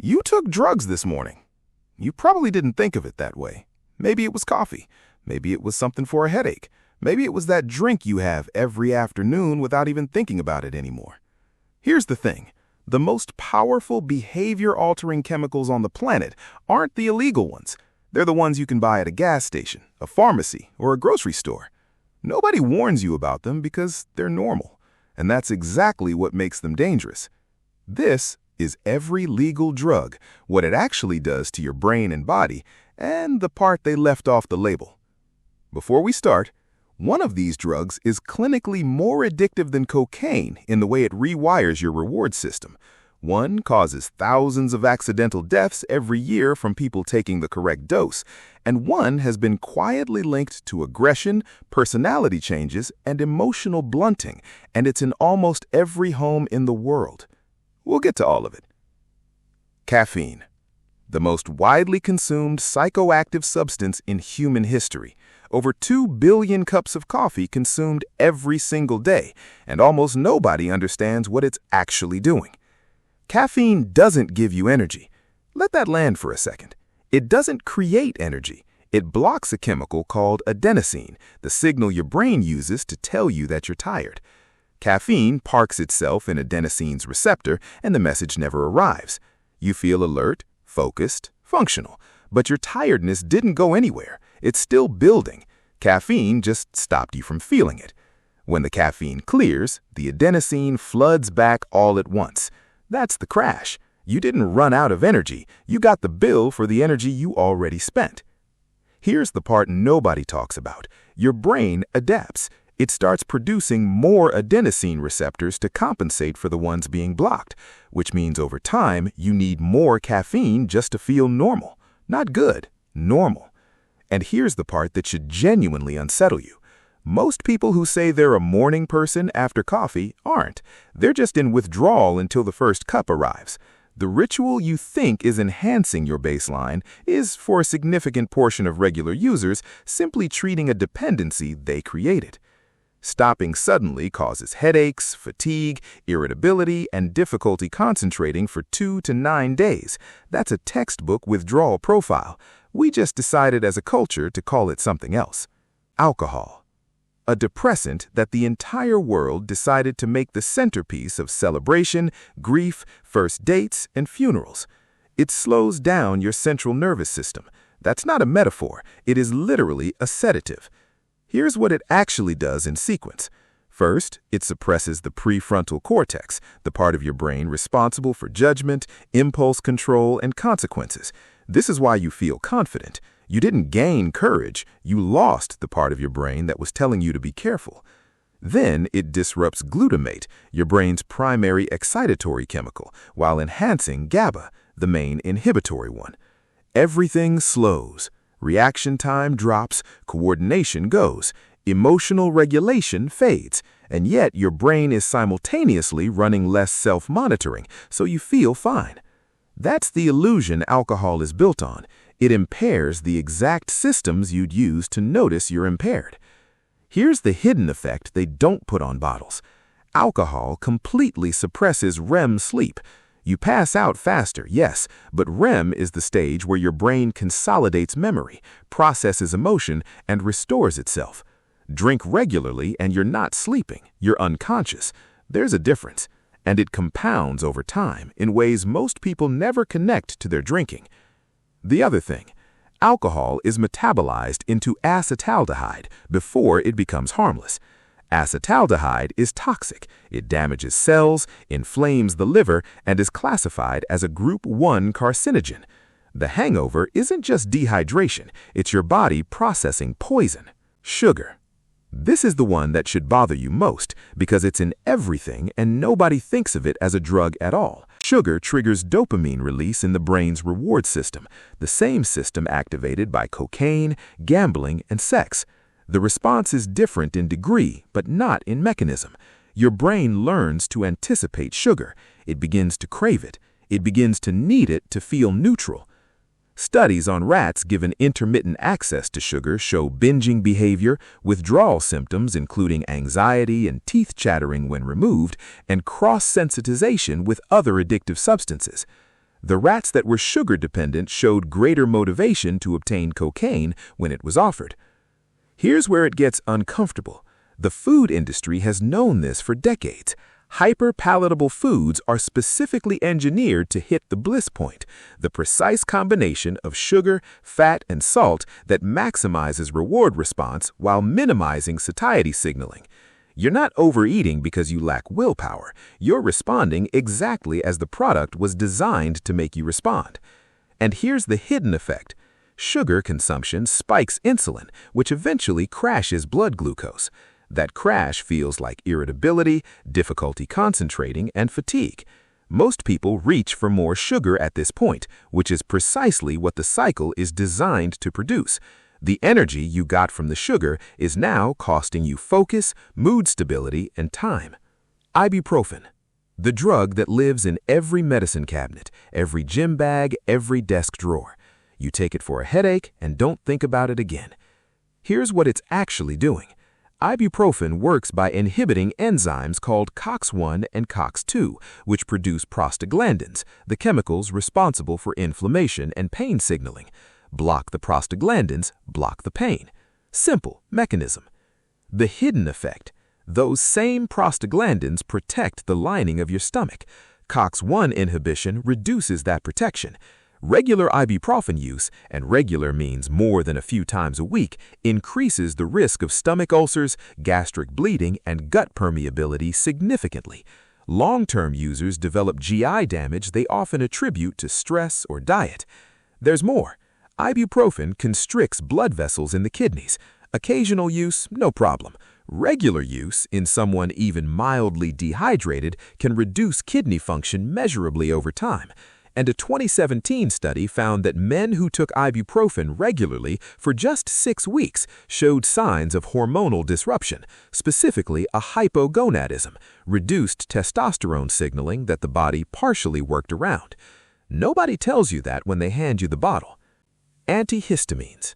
You took drugs this morning. You probably didn't think of it that way. Maybe it was coffee. Maybe it was something for a headache. Maybe it was that drink you have every afternoon without even thinking about it anymore. Here's the thing. The most powerful behavior-altering chemicals on the planet aren't the illegal ones. They're the ones you can buy at a gas station, a pharmacy, or a grocery store. Nobody warns you about them because they're normal, and that's exactly what makes them dangerous. This is every legal drug, what it actually does to your brain and body, and the part they left off the label. Before we start, one of these drugs is clinically more addictive than cocaine in the way it rewires your reward system. One causes thousands of accidental deaths every year from people taking the correct dose, and one has been quietly linked to aggression, personality changes, and emotional blunting, and it's in almost every home in the world. We'll get to all of it. Caffeine, the most widely consumed psychoactive substance in human history. Over 2 billion cups of coffee consumed every single day, and almost nobody understands what it's actually doing. Caffeine doesn't give you energy. Let that land for a second. It doesn't create energy. It blocks a chemical called adenosine, the signal your brain uses to tell you that you're tired. Caffeine parks itself in adenosine's receptor, and the message never arrives. You feel alert, focused, functional, but your tiredness didn't go anywhere. It's still building. Caffeine just stopped you from feeling it. When the caffeine clears, the adenosine floods back all at once. That's the crash. You didn't run out of energy. You got the bill for the energy you already spent. Here's the part nobody talks about. Your brain adapts. It starts producing more adenosine receptors to compensate for the ones being blocked, which means over time you need more caffeine just to feel normal. Not good, normal. And here's the part that should genuinely unsettle you. Most people who say they're a morning person after coffee aren't. They're just in withdrawal until the first cup arrives. The ritual you think is enhancing your baseline is, for a significant portion of regular users, simply treating a dependency they created. Stopping suddenly causes headaches, fatigue, irritability, and difficulty concentrating for 2 to 9 days. That's a textbook withdrawal profile. We just decided as a culture to call it something else. Alcohol. A depressant that the entire world decided to make the centerpiece of celebration, grief, first dates, and funerals. It slows down your central nervous system. That's not a metaphor. It is literally a sedative. Here's what it actually does in sequence. First, it suppresses the prefrontal cortex, the part of your brain responsible for judgment, impulse control, and consequences. This is why you feel confident. You didn't gain courage, you lost the part of your brain that was telling you to be careful. Then it disrupts glutamate, your brain's primary excitatory chemical, while enhancing GABA, the main inhibitory one. Everything slows. Reaction time drops, coordination goes, emotional regulation fades, and yet your brain is simultaneously running less self-monitoring, so you feel fine. That's the illusion alcohol is built on. It impairs the exact systems you'd use to notice you're impaired. Here's the hidden effect they don't put on bottles. Alcohol completely suppresses REM sleep. You pass out faster, yes, but REM is the stage where your brain consolidates memory, processes emotion, and restores itself. Drink regularly and you're not sleeping, you're unconscious. There's a difference, and it compounds over time in ways most people never connect to their drinking. The other thing, alcohol is metabolized into acetaldehyde before it becomes harmless. Acetaldehyde is toxic. It damages cells, inflames the liver, and is classified as a Group 1 carcinogen. The hangover isn't just dehydration, it's your body processing poison. Sugar. This is the one that should bother you most because it's in everything and nobody thinks of it as a drug at all. Sugar triggers dopamine release in the brain's reward system, the same system activated by cocaine, gambling, and sex. The response is different in degree, but not in mechanism. Your brain learns to anticipate sugar. It begins to crave it. It begins to need it to feel neutral. Studies on rats given intermittent access to sugar show binging behavior, withdrawal symptoms including anxiety and teeth chattering when removed, and cross-sensitization with other addictive substances. The rats that were sugar-dependent showed greater motivation to obtain cocaine when it was offered. Here's where it gets uncomfortable. The food industry has known this for decades. Hyper-palatable foods are specifically engineered to hit the bliss point, the precise combination of sugar, fat, and salt that maximizes reward response while minimizing satiety signaling. You're not overeating because you lack willpower. You're responding exactly as the product was designed to make you respond. And here's the hidden effect. Sugar consumption spikes insulin, which eventually crashes blood glucose. That crash feels like irritability, difficulty concentrating, and fatigue. Most people reach for more sugar at this point, which is precisely what the cycle is designed to produce. The energy you got from the sugar is now costing you focus, mood stability, and time. Ibuprofen, the drug that lives in every medicine cabinet, every gym bag, every desk drawer. You take it for a headache and don't think about it again. Here's what it's actually doing. Ibuprofen works by inhibiting enzymes called COX-1 and COX-2, which produce prostaglandins, the chemicals responsible for inflammation and pain signaling. Block the prostaglandins, block the pain. Simple mechanism. The hidden effect. Those same prostaglandins protect the lining of your stomach. COX-1 inhibition reduces that protection. Regular ibuprofen use, and regular means more than a few times a week, increases the risk of stomach ulcers, gastric bleeding, and gut permeability significantly. Long-term users develop GI damage they often attribute to stress or diet. There's more. Ibuprofen constricts blood vessels in the kidneys. Occasional use, no problem. Regular use, in someone even mildly dehydrated, can reduce kidney function measurably over time. And a 2017 study found that men who took ibuprofen regularly for just 6 weeks showed signs of hormonal disruption, specifically a hypogonadism, reduced testosterone signaling that the body partially worked around. Nobody tells you that when they hand you the bottle. Antihistamines,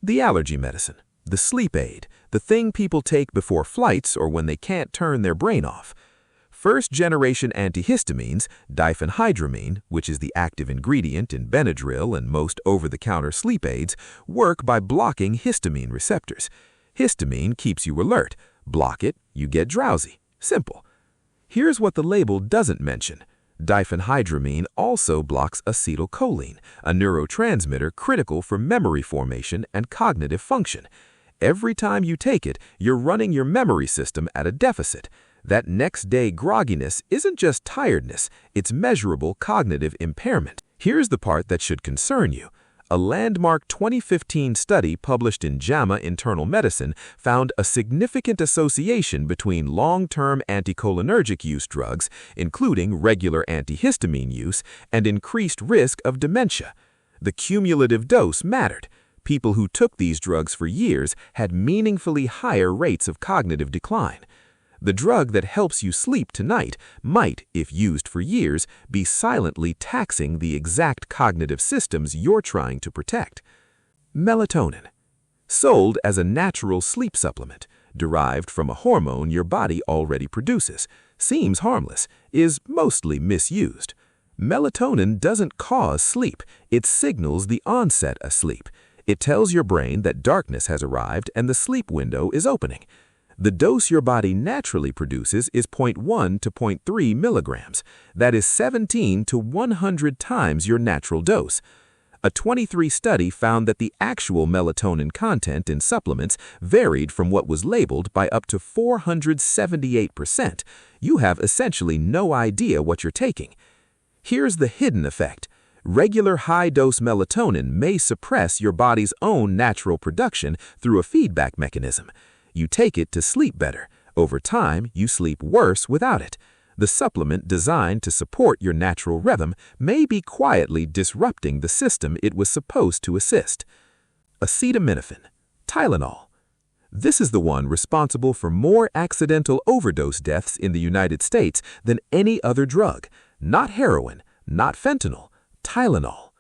the allergy medicine, the sleep aid, the thing people take before flights or when they can't turn their brain off. First-generation antihistamines, diphenhydramine, which is the active ingredient in Benadryl and most over-the-counter sleep aids, work by blocking histamine receptors. Histamine keeps you alert. Block it, you get drowsy. Simple. Here's what the label doesn't mention. Diphenhydramine also blocks acetylcholine, a neurotransmitter critical for memory formation and cognitive function. Every time you take it, you're running your memory system at a deficit. That next-day grogginess isn't just tiredness, it's measurable cognitive impairment. Here's the part that should concern you. A landmark 2015 study published in JAMA Internal Medicine found a significant association between long-term anticholinergic use drugs, including regular antihistamine use, and increased risk of dementia. The cumulative dose mattered. People who took these drugs for years had meaningfully higher rates of cognitive decline. The drug that helps you sleep tonight might, if used for years, be silently taxing the exact cognitive systems you're trying to protect. Melatonin, sold as a natural sleep supplement, derived from a hormone your body already produces, seems harmless, is mostly misused. Melatonin doesn't cause sleep, it signals the onset of sleep. It tells your brain that darkness has arrived and the sleep window is opening. The dose your body naturally produces is 0.1 to 0.3 milligrams. That is 17 to 100 times your natural dose. A 23 study found that the actual melatonin content in supplements varied from what was labeled by up to 478%. You have essentially no idea what you're taking. Here's the hidden effect. Regular high-dose melatonin may suppress your body's own natural production through a feedback mechanism. You take it to sleep better. Over time, you sleep worse without it. The supplement designed to support your natural rhythm may be quietly disrupting the system it was supposed to assist. Acetaminophen, Tylenol. This is the one responsible for more accidental overdose deaths in the United States than any other drug. Not heroin, not fentanyl, Tylenol.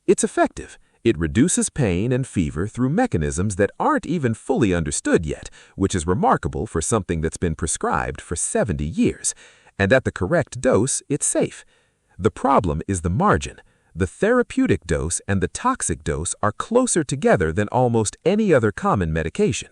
It's effective. It reduces pain and fever through mechanisms that aren't even fully understood yet, which is remarkable for something that's been prescribed for 70 years. And at the correct dose, it's safe. The problem is the margin. The therapeutic dose and the toxic dose are closer together than almost any other common medication.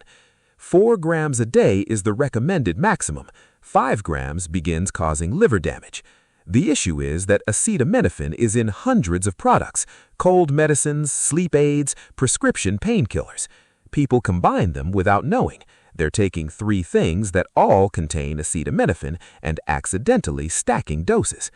4 grams a day is the recommended maximum. 5 grams begins causing liver damage. The issue is that acetaminophen is in hundreds of products: cold medicines, sleep aids, prescription painkillers. People combine them without knowing. They're taking 3 things that all contain acetaminophen and accidentally stacking doses.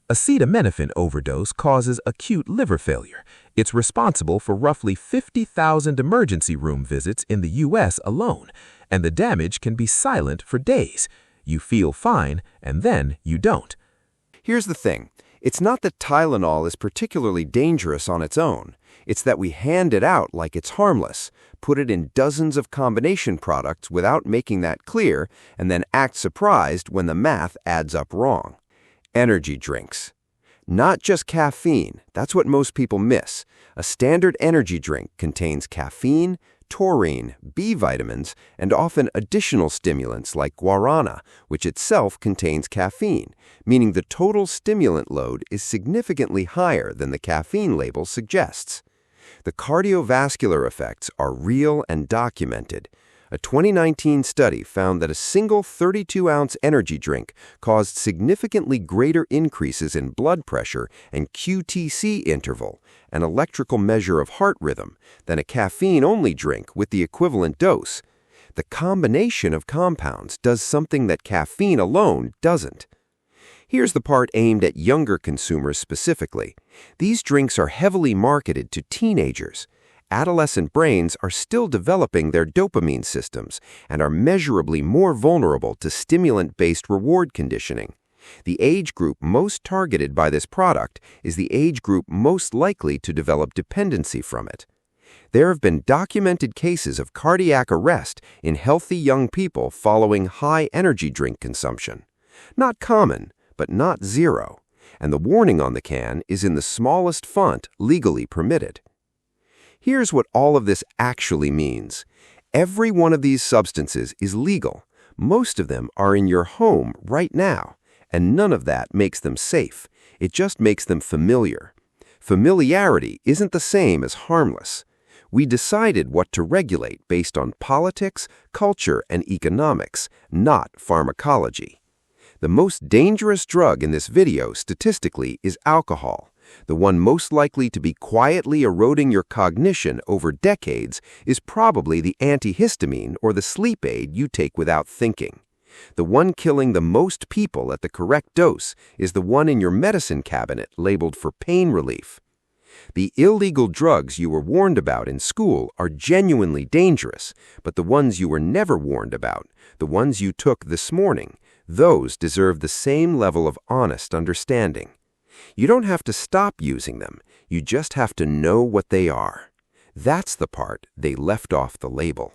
Acetaminophen overdose causes acute liver failure. It's responsible for roughly 50,000 emergency room visits in the U.S. alone, and the damage can be silent for days. You feel fine, and then you don't. Here's the thing. It's not that Tylenol is particularly dangerous on its own. It's that we hand it out like it's harmless, put it in dozens of combination products without making that clear, and then act surprised when the math adds up wrong. Energy drinks. Not just caffeine, that's what most people miss. A standard energy drink contains caffeine, taurine, B vitamins, and often additional stimulants like guarana, which itself contains caffeine, meaning the total stimulant load is significantly higher than the caffeine label suggests. The cardiovascular effects are real and documented. A 2019 study found that a single 32-ounce energy drink caused significantly greater increases in blood pressure and QTc interval, an electrical measure of heart rhythm, than a caffeine-only drink with the equivalent dose. The combination of compounds does something that caffeine alone doesn't. Here's the part aimed at younger consumers specifically. These drinks are heavily marketed to teenagers. Adolescent brains are still developing their dopamine systems and are measurably more vulnerable to stimulant-based reward conditioning. The age group most targeted by this product is the age group most likely to develop dependency from it. There have been documented cases of cardiac arrest in healthy young people following high energy drink consumption. Not common, but not zero. And the warning on the can is in the smallest font legally permitted. Here's what all of this actually means. Every one of these substances is legal. Most of them are in your home right now, and none of that makes them safe. It just makes them familiar. Familiarity isn't the same as harmless. We decided what to regulate based on politics, culture, and economics, not pharmacology. The most dangerous drug in this video statistically is alcohol. The one most likely to be quietly eroding your cognition over decades is probably the antihistamine or the sleep aid you take without thinking. The one killing the most people at the correct dose is the one in your medicine cabinet labeled for pain relief. The illegal drugs you were warned about in school are genuinely dangerous, but the ones you were never warned about, the ones you took this morning, those deserve the same level of honest understanding. You don't have to stop using them, you just have to know what they are. That's the part they left off the label.